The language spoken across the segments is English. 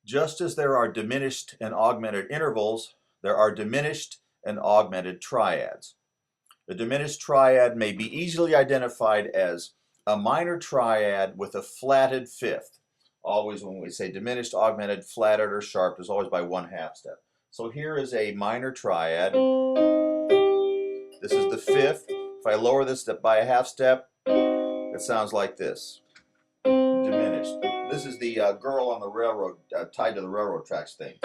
Just as there are diminished and augmented intervals, there are diminished and augmented triads. The diminished triad may be easily identified as a minor triad with a flatted fifth. Always when we say diminished, augmented, flatted, or sharp, is always by 1/2 step. So here is a minor triad. This is the fifth. If I lower this by a 1/2 step, it sounds like this. Diminished. This is the girl on the railroad, tied to the railroad tracks thing.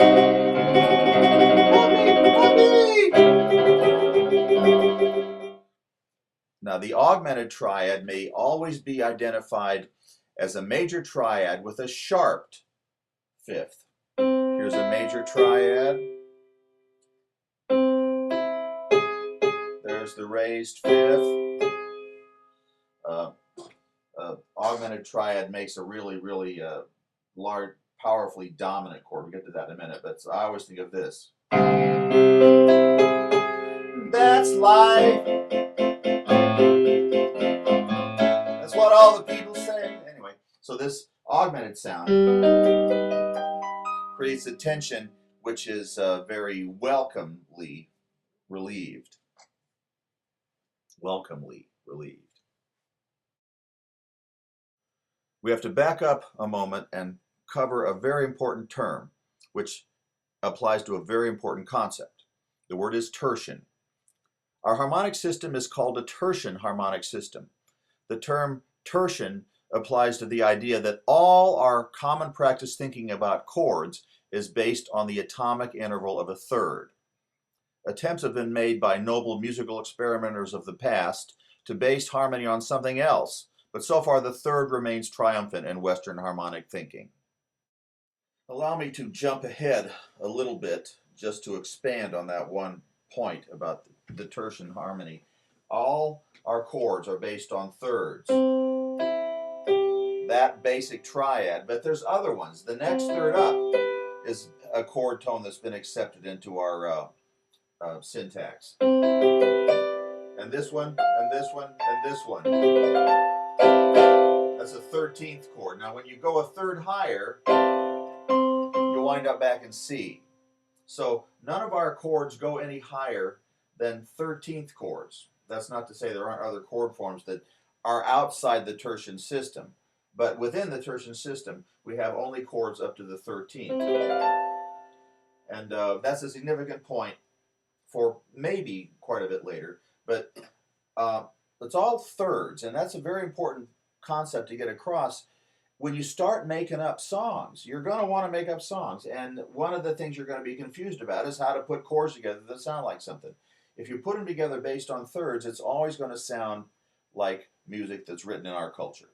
Now, the augmented triad may always be identified as a major triad with a sharped fifth. Here's a major triad. There's the raised fifth. Augmented triad makes a really large, powerfully dominant chord. We'll get to that in a minute, but I always think of this. That's life. That's what all the people say. Anyway, so this augmented sound creates a tension which is very welcomely relieved. Welcomely relieved. We have to back up a moment and cover a very important term, which applies to a very important concept. The word is tertian. Our harmonic system is called a tertian harmonic system. The term tertian applies to the idea that all our common practice thinking about chords is based on the atomic interval of a third. Attempts have been made by noble musical experimenters of the past to base harmony on something else, but so far the third remains triumphant in Western harmonic thinking. Allow me to jump ahead a little bit just to expand on that one point about the tertian harmony. All our chords are based on thirds. That basic triad, but there's other ones. The next third up is a chord tone that's been accepted into our syntax. And this one, and this one, and this one. That's a 13th chord. Now when you go a third higher, you'll wind up back in C. So none of our chords go any higher than 13th chords. That's not to say there aren't other chord forms that are outside the tertian system. But within the tertian system, we have only chords up to the 13th. And that's a significant point for maybe quite a bit later. But it's all thirds, and that's a very important concept to get across. When you start making up songs, you're going to want to make up songs. And one of the things you're going to be confused about is how to put chords together that sound like something. If you put them together based on thirds, it's always going to sound like music that's written in our culture.